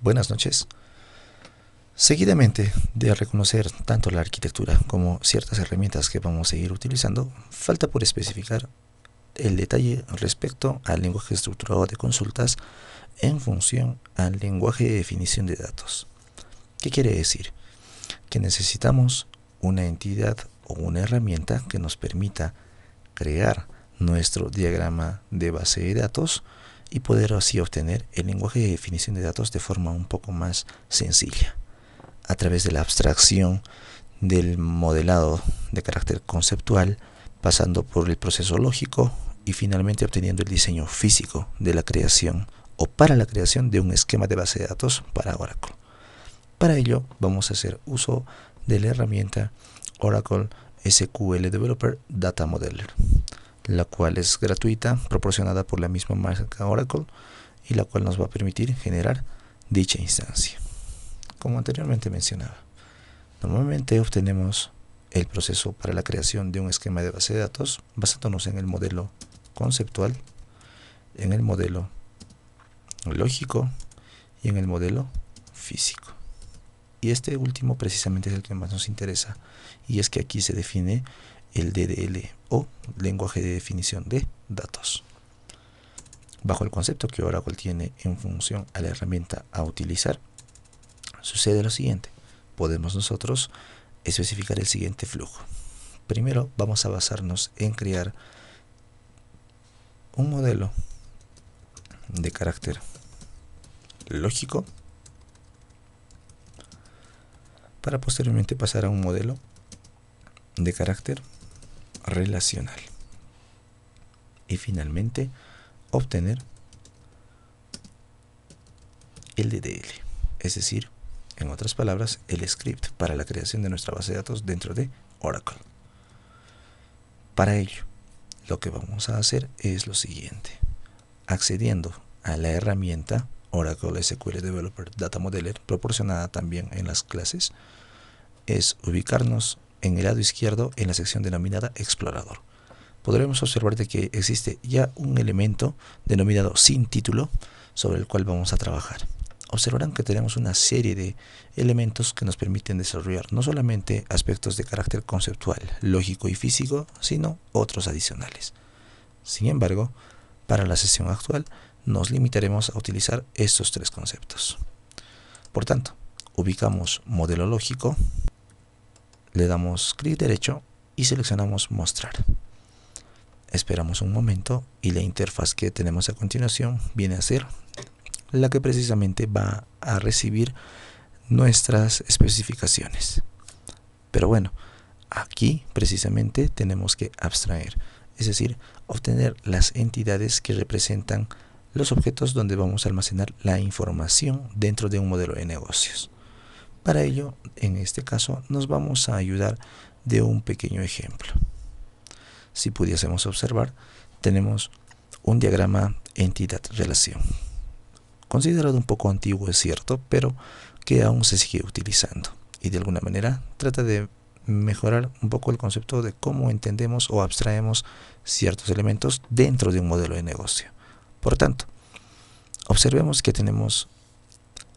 Buenas noches. Seguidamente de reconocer tanto la arquitectura como ciertas herramientas que vamos a ir utilizando, falta por especificar el detalle respecto al lenguaje estructurado de consultas en función al lenguaje de definición de datos. ¿Qué quiere decir? Que necesitamos una entidad o una herramienta que nos permita crear nuestro diagrama de base de datos y poder así obtener el lenguaje de definición de datos de forma un poco más sencilla, a través de la abstracción del modelado de carácter conceptual, pasando por el proceso lógico y finalmente obteniendo el diseño físico de la creación o para la creación de un esquema de base de datos para Oracle. Para ello vamos a hacer uso de la herramienta Oracle SQL Developer Data Modeler, la cual es gratuita, proporcionada por la misma marca Oracle y la cual nos va a permitir generar dicha instancia. Como anteriormente mencionaba, normalmente obtenemos el proceso para la creación de un esquema de base de datos basándonos en el modelo conceptual, en el modelo lógico y en el modelo físico. Y este último precisamente es el que más nos interesa, y es que aquí se define el DDL o lenguaje de definición de datos. Bajo el concepto que Oracle tiene en función a la herramienta a utilizar, sucede lo siguiente. Podemos nosotros especificar el siguiente flujo. Primero vamos a basarnos en crear un modelo de carácter lógico para posteriormente pasar a un modelo de carácter relacional y finalmente obtener el DDL, es decir, en otras palabras, el script para la creación de nuestra base de datos dentro de Oracle. Para ello, lo que vamos a hacer es lo siguiente. Accediendo a la herramienta Oracle SQL Developer Data Modeler, proporcionada también en las clases, es ubicarnos en el lado izquierdo en la sección denominada Explorador. Podremos observar de que existe ya un elemento denominado sin título sobre el cual vamos a trabajar. Observarán que tenemos una serie de elementos que nos permiten desarrollar no solamente aspectos de carácter conceptual, lógico y físico, sino otros adicionales. Sin embargo, para la sesión actual nos limitaremos a utilizar estos tres conceptos. Por tanto, ubicamos modelo lógico, le damos clic derecho y seleccionamos mostrar. Esperamos un momento y la interfaz que tenemos a continuación viene a ser la que precisamente va a recibir nuestras especificaciones. Pero bueno, aquí precisamente tenemos que abstraer, es decir, obtener las entidades que representan los objetos donde vamos a almacenar la información dentro de un modelo de negocios. Para ello, en este caso, nos vamos a ayudar de un pequeño ejemplo. Si pudiésemos observar, tenemos un diagrama entidad-relación. Considerado un poco antiguo, es cierto, pero que aún se sigue utilizando y de alguna manera trata de mejorar un poco el concepto de cómo entendemos o abstraemos ciertos elementos dentro de un modelo de negocio. Por tanto, observemos que tenemos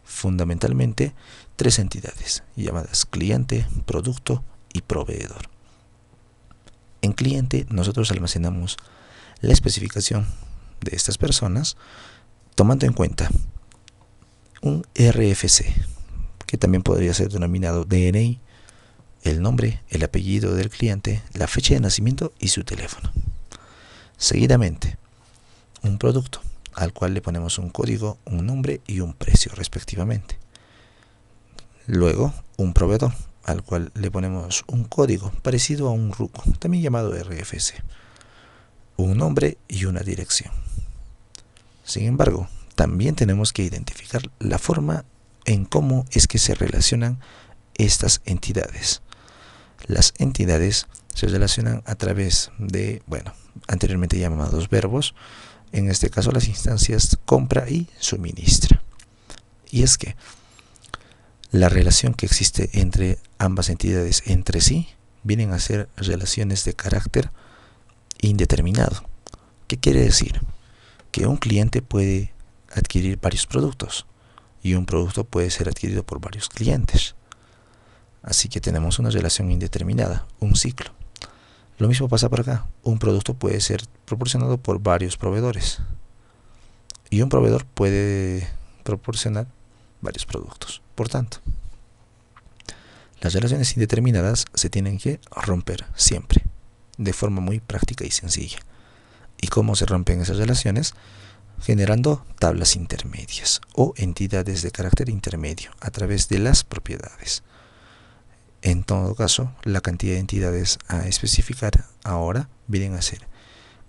fundamentalmente tres entidades llamadas cliente, producto y proveedor. En cliente nosotros almacenamos la especificación de estas personas tomando en cuenta un RFC, que también podría ser denominado DNI, el nombre, el apellido del cliente, la fecha de nacimiento y su teléfono. Seguidamente, un producto, al cual le ponemos un código, un nombre y un precio respectivamente. Luego, un proveedor, al cual le ponemos un código parecido a un RUC, también llamado RFC, un nombre y una dirección. Sin embargo, también tenemos que identificar la forma en cómo es que se relacionan estas entidades. Las entidades se relacionan a través de, anteriormente llamados verbos, en este caso las instancias compra y suministra. Y es que la relación que existe entre ambas entidades entre sí vienen a ser relaciones de carácter indeterminado. ¿Qué quiere decir? Que un cliente puede adquirir varios productos y un producto puede ser adquirido por varios clientes. Así que tenemos una relación indeterminada, un ciclo. Lo mismo pasa por acá. Un producto puede ser proporcionado por varios proveedores y un proveedor puede proporcionar varios productos. Por tanto, las relaciones indeterminadas se tienen que romper siempre, de forma muy práctica y sencilla. ¿Y cómo se rompen esas relaciones? Generando tablas intermedias o entidades de carácter intermedio a través de las propiedades. En todo caso, la cantidad de entidades a especificar ahora vienen a ser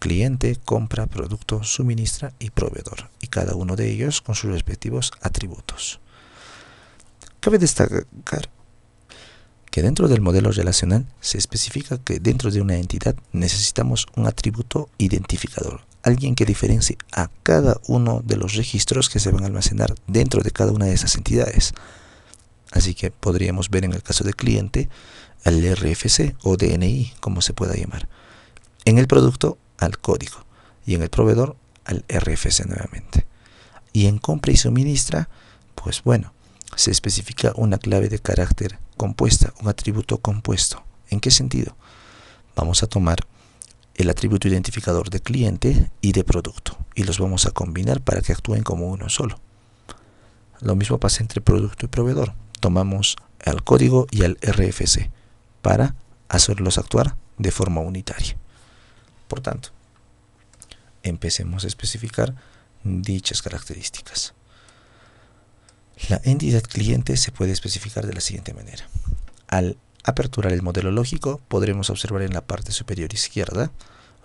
cliente, compra, producto, suministra y proveedor, y cada uno de ellos con sus respectivos atributos. Cabe destacar que dentro del modelo relacional se especifica que dentro de una entidad necesitamos un atributo identificador, alguien que diferencie a cada uno de los registros que se van a almacenar dentro de cada una de esas entidades. Así que podríamos ver en el caso del cliente al RFC o DNI, como se pueda llamar, en el producto al código y en el proveedor al RFC nuevamente. Y en compra y suministra, pues bueno, se especifica una clave de carácter compuesta, un atributo compuesto. ¿En qué sentido? Vamos a tomar el atributo identificador de cliente y de producto y los vamos a combinar para que actúen como uno solo. Lo mismo pasa entre producto y proveedor. Tomamos al código y al RFC para hacerlos actuar de forma unitaria. Por tanto, empecemos a especificar dichas características. La entidad cliente se puede especificar de la siguiente manera. Al aperturar el modelo lógico, podremos observar en la parte superior izquierda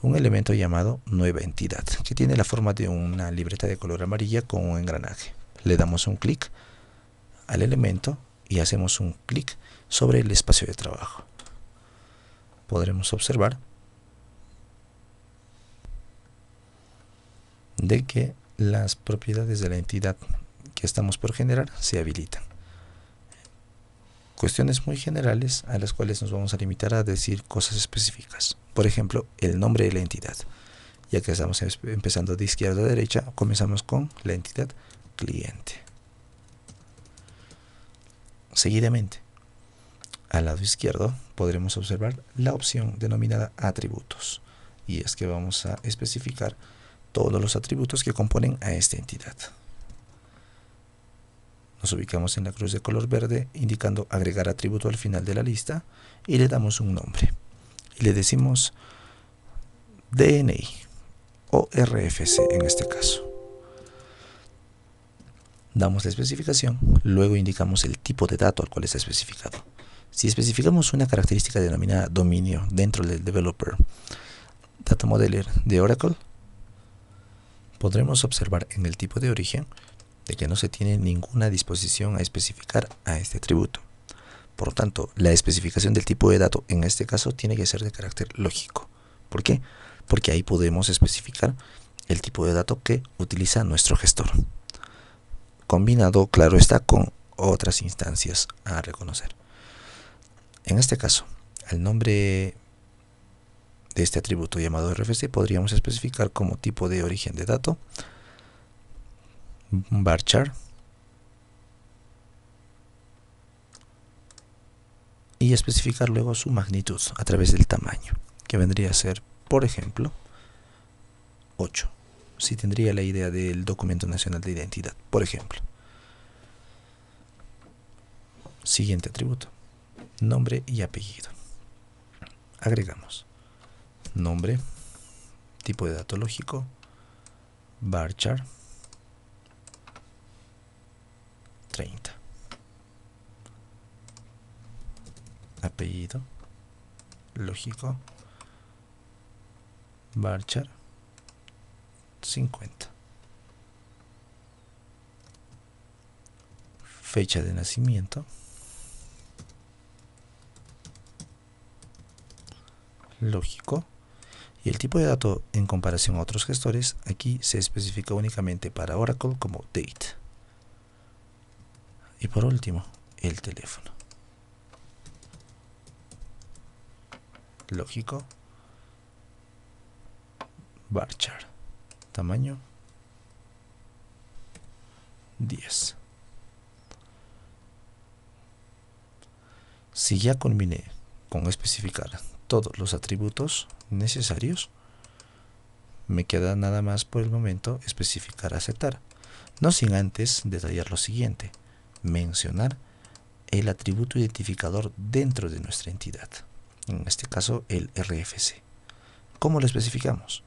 un elemento llamado nueva entidad, que tiene la forma de una libreta de color amarilla con un engranaje. Le damos un clic al elemento y hacemos un clic sobre el espacio de trabajo. Podremos observar de que las propiedades de la entidad que estamos por generar se habilitan. Cuestiones muy generales a las cuales nos vamos a limitar a decir cosas específicas. Por ejemplo, el nombre de la entidad. Ya que estamos empezando de izquierda a derecha, comenzamos con la entidad cliente. Seguidamente, al lado izquierdo podremos observar la opción denominada atributos. Y es que vamos a especificar todos los atributos que componen a esta entidad. Nos ubicamos en la cruz de color verde indicando agregar atributo al final de la lista y le damos un nombre. Y le decimos DNI o RFC en este caso. Damos la especificación, luego indicamos el tipo de dato al cual está especificado. Si especificamos una característica denominada dominio dentro del developer Data Modeler de Oracle, podremos observar en el tipo de origen de que no se tiene ninguna disposición a especificar a este atributo. Por lo tanto, la especificación del tipo de dato en este caso tiene que ser de carácter lógico. ¿Por qué? Porque ahí podemos especificar el tipo de dato que utiliza nuestro gestor, combinado, claro está, con otras instancias a reconocer. En este caso, al nombre de este atributo llamado RFC podríamos especificar como tipo de origen de dato varchar y especificar luego su magnitud a través del tamaño, que vendría a ser, por ejemplo, 8. Si tendría la idea del documento nacional de identidad, por ejemplo. Siguiente atributo, nombre y apellido. Agregamos nombre, tipo de dato lógico, varchar 30. Apellido lógico, varchar 50. Fecha de nacimiento lógico. Y el tipo de dato en comparación a otros gestores, aquí se especifica únicamente para Oracle como date. Y por último, el teléfono. Lógico, varchar, tamaño 10. Si ya culminé con especificar todos los atributos necesarios, me queda nada más por el momento especificar aceptar, no sin antes detallar lo siguiente: mencionar el atributo identificador dentro de nuestra entidad, en este caso el RFC. ¿Cómo lo especificamos?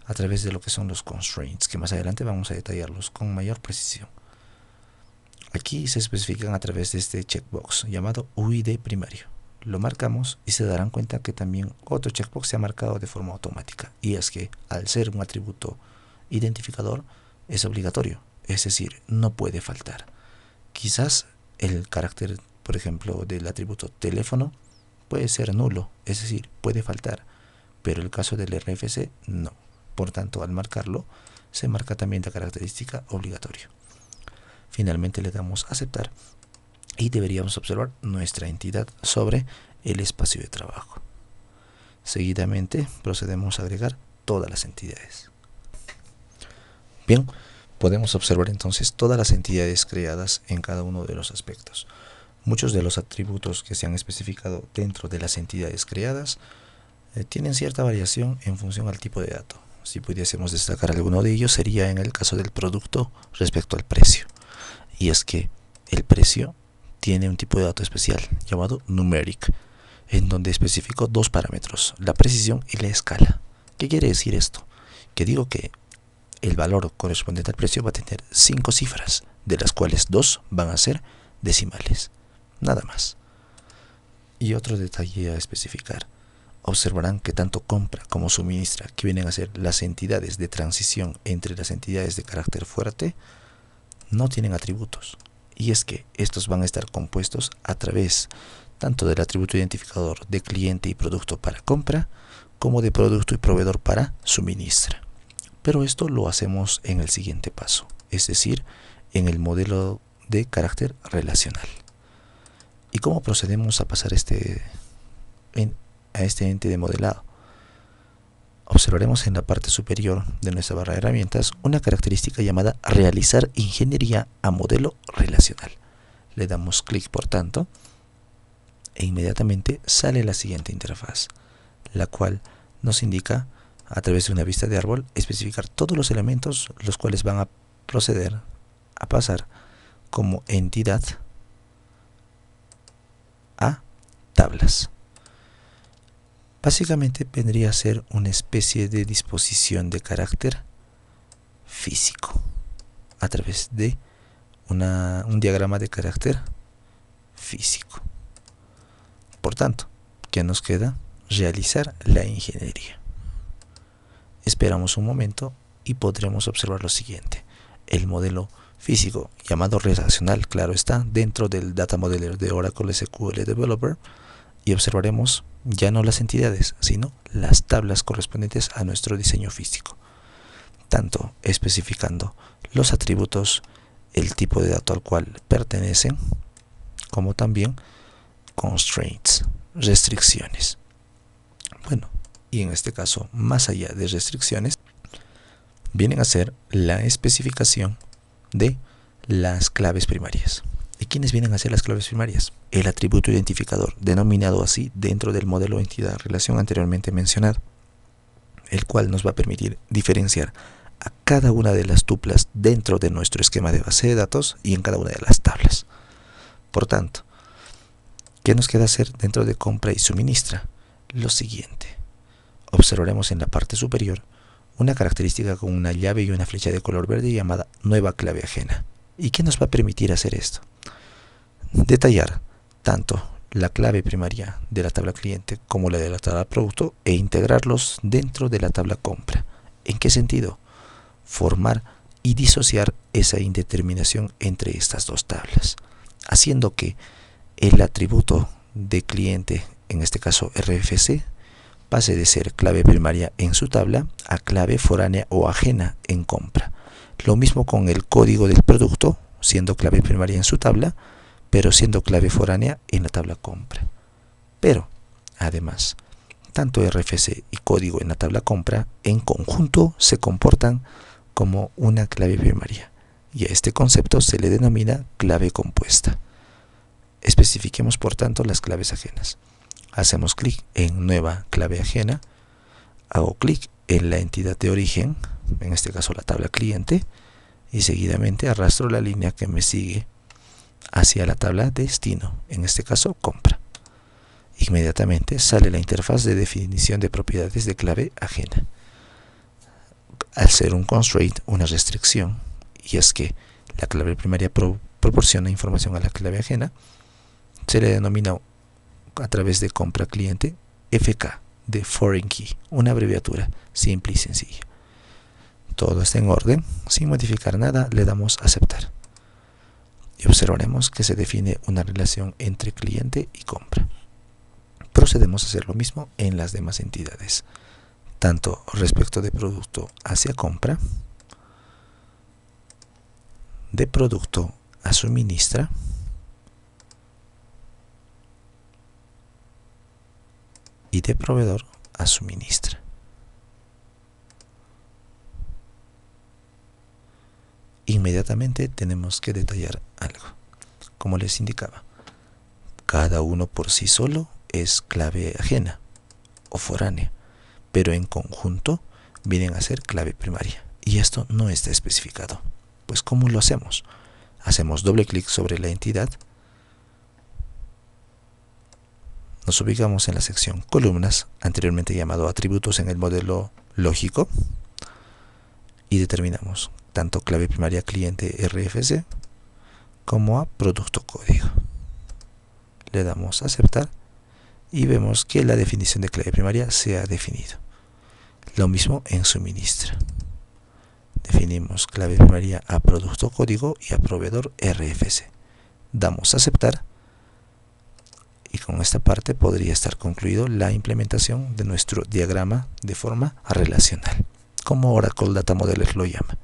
A través de lo que son los constraints, que más adelante vamos a detallarlos con mayor precisión. Aquí se especifican a través de este checkbox llamado UID primario. Lo marcamos y se darán cuenta que también otro checkbox se ha marcado de forma automática, y es que al ser un atributo identificador es obligatorio, es decir, no puede faltar. Quizás el carácter, por ejemplo, del atributo teléfono puede ser nulo, es decir, puede faltar, pero el caso del RFC no. Por tanto, al marcarlo, se marca también la característica obligatorio. Finalmente le damos a aceptar y deberíamos observar nuestra entidad sobre el espacio de trabajo. Seguidamente procedemos a agregar todas las entidades. Bien, podemos observar entonces todas las entidades creadas en cada uno de los aspectos. Muchos de los atributos que se han especificado dentro de las entidades creadas tienen cierta variación en función al tipo de dato. Si pudiésemos destacar alguno de ellos, sería en el caso del producto respecto al precio. Y es que el precio tiene un tipo de dato especial llamado numeric, en donde especifico dos parámetros: la precisión y la escala. ¿Qué quiere decir esto? Que digo que el valor correspondiente al precio va a tener 5 cifras, de las cuales 2 van a ser decimales, nada más. Y otro detalle a especificar: observarán que tanto compra como suministra, que vienen a ser las entidades de transición entre las entidades de carácter fuerte, no tienen atributos. Y es que estos van a estar compuestos a través tanto del atributo identificador de cliente y producto para compra, como de producto y proveedor para suministra. Pero esto lo hacemos en el siguiente paso, es decir, en el modelo de carácter relacional. ¿Y cómo procedemos a pasar a este ente de modelado? Observaremos en la parte superior de nuestra barra de herramientas una característica llamada realizar ingeniería a modelo relacional. Le damos clic, por tanto, e inmediatamente sale la siguiente interfaz, la cual nos indica, a través de una vista de árbol, especificar todos los elementos los cuales van a proceder a pasar como entidad a tablas. Básicamente vendría a ser una especie de disposición de carácter físico a través de un diagrama de carácter físico. Por tanto, ¿qué nos queda? Realizar la ingeniería. Esperamos un momento y podremos observar lo siguiente: el modelo físico llamado relacional, claro está, dentro del Data Modeler de Oracle SQL Developer, y observaremos ya no las entidades, sino las tablas correspondientes a nuestro diseño físico, tanto especificando los atributos, el tipo de dato al cual pertenecen, como también constraints, restricciones. Bueno, y en este caso, más allá de restricciones, vienen a ser la especificación de las claves primarias. ¿Y quiénes vienen a ser las claves primarias? El atributo identificador, denominado así dentro del modelo entidad-relación anteriormente mencionado, el cual nos va a permitir diferenciar a cada una de las tuplas dentro de nuestro esquema de base de datos y en cada una de las tablas. Por tanto, ¿qué nos queda hacer dentro de compra y suministra? Lo siguiente: observaremos en la parte superior una característica con una llave y una flecha de color verde llamada nueva clave ajena. ¿Y qué nos va a permitir hacer esto? Detallar tanto la clave primaria de la tabla cliente como la de la tabla producto e integrarlos dentro de la tabla compra. ¿En qué sentido? Formar y disociar esa indeterminación entre estas dos tablas, haciendo que el atributo de cliente, en este caso RFC, pase de ser clave primaria en su tabla a clave foránea o ajena en compra. Lo mismo con el código del producto, siendo clave primaria en su tabla, pero siendo clave foránea en la tabla compra. Pero, además, tanto RFC y código en la tabla compra en conjunto se comportan como una clave primaria, y a este concepto se le denomina clave compuesta. Especifiquemos por tanto las claves ajenas. Hacemos clic en nueva clave ajena, hago clic en la entidad de origen, en este caso la tabla cliente, y seguidamente arrastro la línea que me sigue hacia la tabla destino, en este caso compra. Inmediatamente sale la interfaz de definición de propiedades de clave ajena. Al ser un constraint, una restricción, y es que la clave primaria proporciona información a la clave ajena, se le denomina a través de compra cliente FK, de Foreign Key, una abreviatura simple y sencilla. Todo está en orden, sin modificar nada le damos a aceptar. Y observaremos que se define una relación entre cliente y compra. Procedemos a hacer lo mismo en las demás entidades, tanto respecto de producto hacia compra, de producto a suministra, y de proveedor a suministra. Inmediatamente tenemos que detallar algo. Como les indicaba, cada uno por sí solo es clave ajena o foránea, pero en conjunto vienen a ser clave primaria, y esto no está especificado. Pues ¿cómo lo hacemos? Hacemos doble clic sobre la entidad, nos ubicamos en la sección columnas, anteriormente llamado atributos en el modelo lógico, y determinamos tanto clave primaria cliente RFC como a producto código. Le damos a aceptar y vemos que la definición de clave primaria se ha definido. Lo mismo en suministra. Definimos clave primaria a producto código y a proveedor RFC. Damos a aceptar y con esta parte podría estar concluido la implementación de nuestro diagrama de forma relacional, como Oracle Data Modeler lo llama.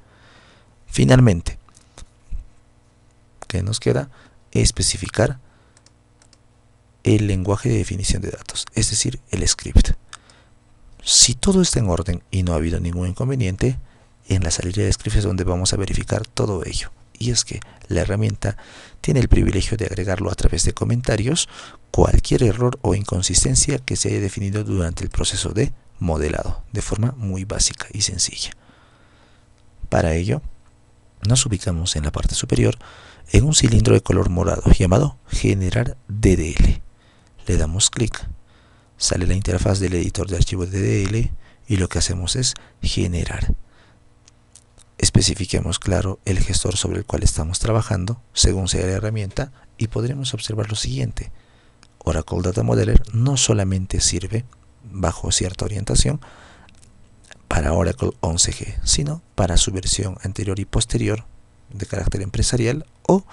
Finalmente, ¿qué nos queda? Especificar el lenguaje de definición de datos, es decir, el script. Si todo está en orden y no ha habido ningún inconveniente, en la salida de script es donde vamos a verificar todo ello. Y es que la herramienta tiene el privilegio de agregarlo a través de comentarios cualquier error o inconsistencia que se haya definido durante el proceso de modelado, de forma muy básica y sencilla. Para ello, nos ubicamos en la parte superior en un cilindro de color morado llamado Generar DDL. Le damos clic, sale la interfaz del editor de archivos DDL y lo que hacemos es generar. Especifiquemos claro el gestor sobre el cual estamos trabajando según sea la herramienta y podremos observar lo siguiente. Oracle Data Modeler no solamente sirve bajo cierta orientación para Oracle 11G, sino para su versión anterior y posterior de carácter empresarial o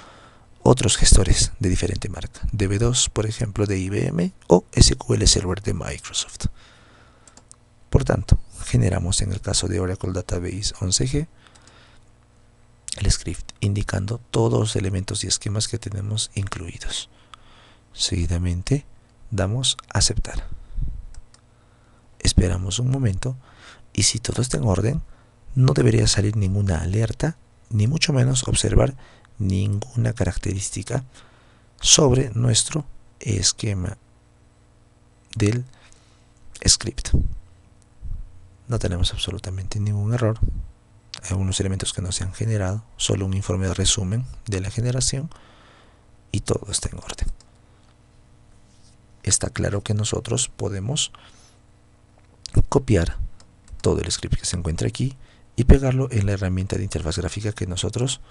otros gestores de diferente marca, DB2 por ejemplo de IBM o SQL Server de Microsoft. Por tanto, generamos en el caso de Oracle Database 11G el script indicando todos los elementos y esquemas que tenemos incluidos. Seguidamente damos a aceptar. Esperamos un momento y si todo está en orden, no debería salir ninguna alerta, ni mucho menos observar ninguna característica sobre nuestro esquema del script. No tenemos absolutamente ningún error. Hay algunos elementos que no se han generado, solo un informe de resumen de la generación y todo está en orden. Está claro que nosotros podemos copiar todo el script que se encuentra aquí y pegarlo en la herramienta de interfaz gráfica que nosotros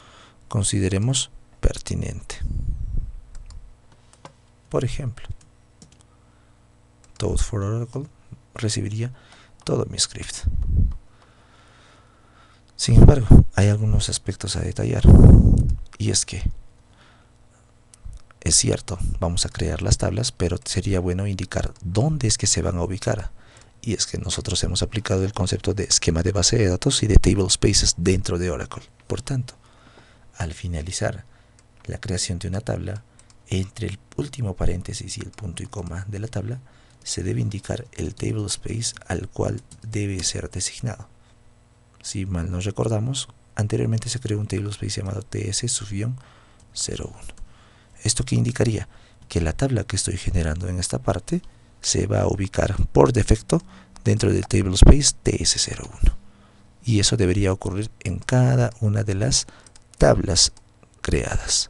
consideremos pertinente. Por ejemplo, Toad for Oracle recibiría todo mi script. Sin embargo, hay algunos aspectos a detallar, y es que es cierto, vamos a crear las tablas, pero sería bueno indicar dónde es que se van a ubicar. Y es que nosotros hemos aplicado el concepto de esquema de base de datos y de table spaces dentro de Oracle. Por tanto, al finalizar la creación de una tabla, entre el último paréntesis y el punto y coma de la tabla, se debe indicar el table space al cual debe ser designado. Si mal nos recordamos, anteriormente se creó un table space llamado TS-01. ¿Esto qué indicaría? que la tabla que estoy generando en esta parte se va a ubicar por defecto dentro del tablespace TS01. Y eso debería ocurrir en cada una de las tablas creadas,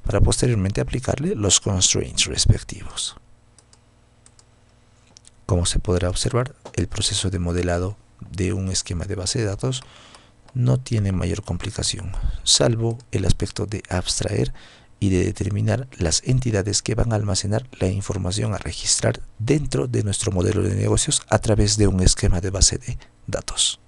para posteriormente aplicarle los constraints respectivos. Como se podrá observar, el proceso de modelado de un esquema de base de datos no tiene mayor complicación, salvo el aspecto de abstraer y de determinar las entidades que van a almacenar la información a registrar dentro de nuestro modelo de negocios a través de un esquema de base de datos.